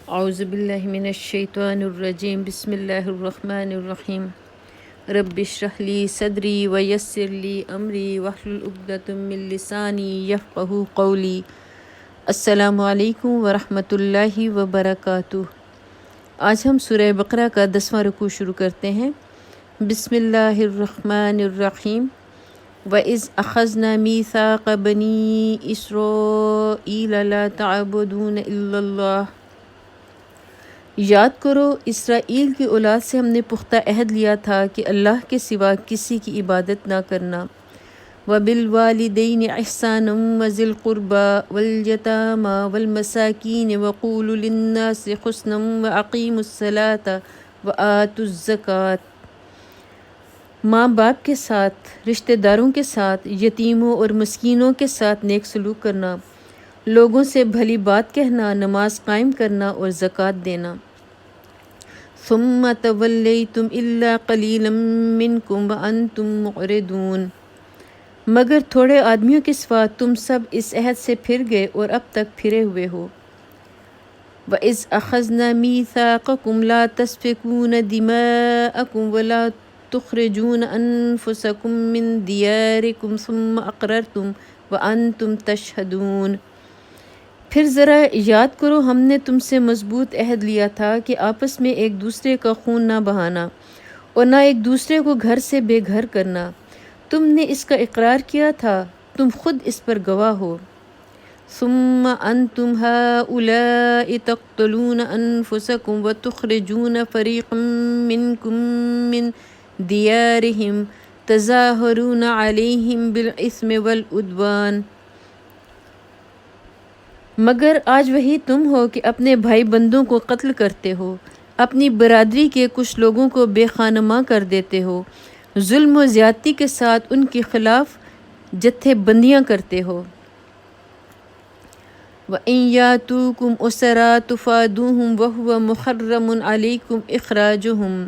اعوذ باللہ من الشیطان الرجیم بسم اللہ الرحمن الرحیم رب اشرح لی صدری ویسر لی امری واحلل عقدۃ من لسانی یفقہوا قولی۔ السلام علیکم ورحمۃ اللہ وبرکاتہ۔ آج ہم سورہ بقرہ کا 10واں رکوع شروع کرتے ہیں۔ بسم اللہ الرحمن الرحیم۔ وَإِذْ أَخَذْنَا مِيثَاقَ بَنِي إِسْرَائِيلَ لَا تَعْبُدُونَ إِلَّا اللَّهَ۔ یاد کرو اسرائیل کی اولاد سے ہم نے پختہ عہد لیا تھا کہ اللہ کے سوا کسی کی عبادت نہ کرنا۔ وَبِالْوَالِدَيْنِ إِحْسَانًا وَذِي الْقُرْبَى وَالْيَتَامَى وَالْمَسَاكِينِ وَقُولُوا لِلنَّاسِ حُسْنًا وَأَقِيمُوا الصَّلَاةَ وَآتُوا الزَّكَاةَ۔ ماں باپ کے ساتھ، رشتہ داروں کے ساتھ، یتیموں اور مسکینوں کے ساتھ نیک سلوک کرنا، لوگوں سے بھلی بات کہنا، نماز قائم کرنا اور زکوٰۃ دینا۔ ثم تولیتم الا قلیلا منکم وانتم معرضون۔ مگر تھوڑے آدمیوں کے سوا تم سب اس عہد سے پھر گئے اور اب تک پھرے ہوئے ہو۔ وَإِذْ أَخَذْنَا مِيثَاقَكُمْ لَا تَسْفِكُونَ دِمَاءَكُمْ وَلَا تُخْرِجُونَ أَنفُسَكُمْ مِنْ دِيَارِكُمْ ثُمَّ أَقْرَرْتُمْ وَأَنْتُمْ تَشْهَدُونَ۔ پھر ذرا یاد کرو، ہم نے تم سے مضبوط عہد لیا تھا کہ آپس میں ایک دوسرے کا خون نہ بہانا اور نہ ایک دوسرے کو گھر سے بے گھر کرنا۔ تم نے اس کا اقرار کیا تھا، تم خود اس پر گواہ ہو۔ ثم انتم هؤلاء تقتلون انفسكم وتخرجون فريقا منكم من ديارهم تظاهرون عليهم بالإثم والعدوان۔ مگر آج وہی تم ہو کہ اپنے بھائی بندوں کو قتل کرتے ہو، اپنی برادری کے کچھ لوگوں کو بے خانماں کر دیتے ہو، ظلم و زیادتی کے ساتھ ان کے خلاف جتھے بندیاں کرتے ہو۔ وَإِن يَأْتُوكُمْ أُسَرَىٰ تُفَادُوهُمْ وَهُوَ مُحَرَّمٌ عَلَيْكُمْ إِخْرَاجُهُمْ۔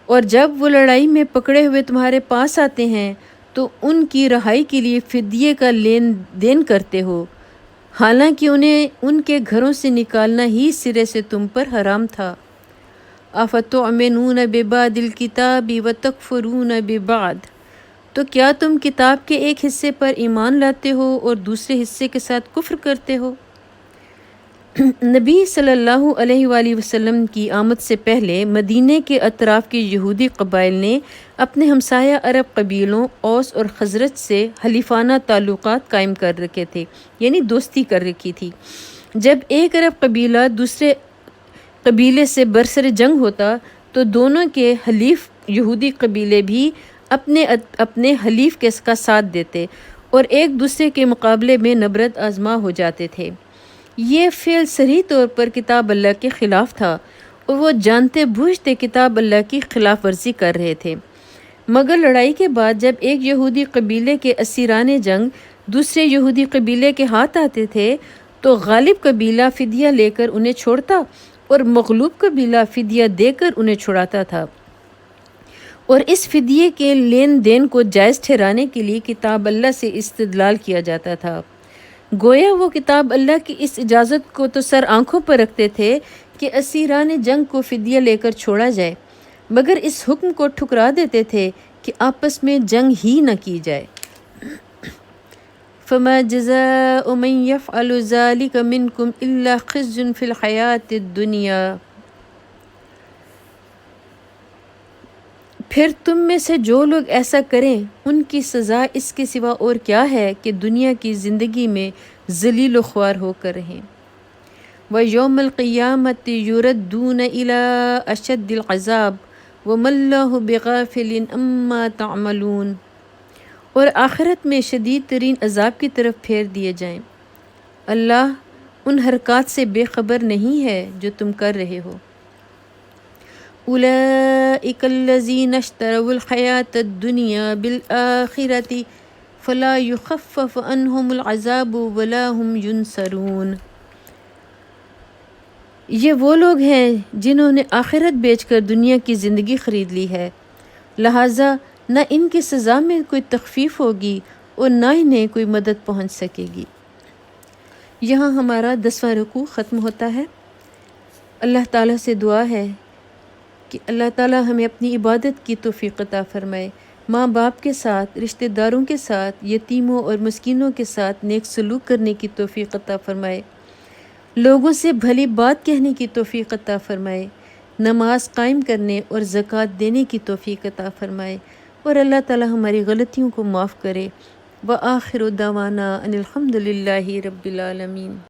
اور جب وہ لڑائی میں پکڑے ہوئے تمہارے پاس آتے ہیں تو ان کی رہائی کے لیے فدیے کا لین دین کرتے ہو، حالانکہ انہیں ان کے گھروں سے نکالنا ہی سرے سے تم پر حرام تھا۔ أَفَتُؤْمِنُونَ بِبَعْضِ الْكِتَابِ وَتَكْفُرُونَ بِبَعْضٍ۔ تو کیا تم کتاب کے ایک حصے پر ایمان لاتے ہو اور دوسرے حصے کے ساتھ کفر کرتے ہو؟ نبی صلی اللہ علیہ وآلہ وسلم کی آمد سے پہلے مدینے کے اطراف کے یہودی قبائل نے اپنے ہمسایہ عرب قبیلوں اوس اور خزرج سے حلیفانہ تعلقات قائم کر رکھے تھے، یعنی دوستی کر رکھی تھی۔ جب ایک عرب قبیلہ دوسرے قبیلے سے برسر جنگ ہوتا تو دونوں کے حلیف یہودی قبیلے بھی اپنے حلیف کا ساتھ دیتے اور ایک دوسرے کے مقابلے میں نبرد آزما ہو جاتے تھے۔ یہ فعل صریح طور پر کتاب اللہ کے خلاف تھا اور وہ جانتے بوجھتے کتاب اللہ کی خلاف ورزی کر رہے تھے۔ مگر لڑائی کے بعد جب ایک یہودی قبیلے کے اسیران جنگ دوسرے یہودی قبیلے کے ہاتھ آتے تھے تو غالب قبیلہ فدیہ لے کر انہیں چھوڑتا اور مغلوب قبیلہ فدیہ دے کر انہیں چھڑاتا تھا، اور اس فدیے کے لین دین کو جائز ٹھہرانے کے لیے کتاب اللہ سے استدلال کیا جاتا تھا۔ گویا وہ کتاب اللہ کی اس اجازت کو تو سر آنکھوں پر رکھتے تھے کہ اسیران جنگ کو فدیہ لے کر چھوڑا جائے، مگر اس حکم کو ٹھکرا دیتے تھے کہ آپس میں جنگ ہی نہ کی جائے۔ فَمَا جَزَاءُ مَن يَفْعَلُ ذَلِكَ مِنكُمْ إِلَّا خِزْيٌ فِي الْحَيَاةِ الدُّنْيَا۔ پھر تم میں سے جو لوگ ایسا کریں ان کی سزا اس کے سوا اور کیا ہے کہ دنیا کی زندگی میں ذلیل و خوار ہو کر رہیں۔ وَيَوْمَ الْقِيَامَةِ يُرَدُّونَ إِلَىٰ أَشَدِّ الْعَذَابِ وَمَا اللَّهُ بِغَافِلٍ عَمَّا تَعْمَلُونَ۔ اور آخرت میں شدید ترین عذاب کی طرف پھیر دیے جائیں، اللہ ان حرکات سے بے خبر نہیں ہے جو تم کر رہے ہو۔ أُولَٰئِكَ الَّذِينَ اشْتَرَوُا الْحَيَاةَ الدُّنْيَا بِالْآخِرَةِ فَلَا يُخَفَّفُ عَنْهُمُ الْعَذَابُ وَلَا هُمْ يُنصَرُونَ۔ یہ وہ لوگ ہیں جنہوں نے آخرت بیچ کر دنیا کی زندگی خرید لی ہے، لہٰذا نہ ان کی سزا میں کوئی تخفیف ہوگی اور نہ انہیں کوئی مدد پہنچ سکے گی۔ یہاں ہمارا 10واں رکوع ختم ہوتا ہے۔ اللہ تعالیٰ سے دعا ہے کہ اللہ تعالیٰ ہمیں اپنی عبادت کی توفیق عطا فرمائے، ماں باپ کے ساتھ، رشتہ داروں کے ساتھ، یتیموں اور مسکینوں کے ساتھ نیک سلوک کرنے کی توفیق عطا فرمائے، لوگوں سے بھلی بات کہنے کی توفیق عطا فرمائے، نماز قائم کرنے اور زکوٰۃ دینے کی توفیق عطا فرمائے، اور اللہ تعالیٰ ہماری غلطیوں کو معاف کرے۔ وآخر دعوانا ان الحمد للہ رب العالمین۔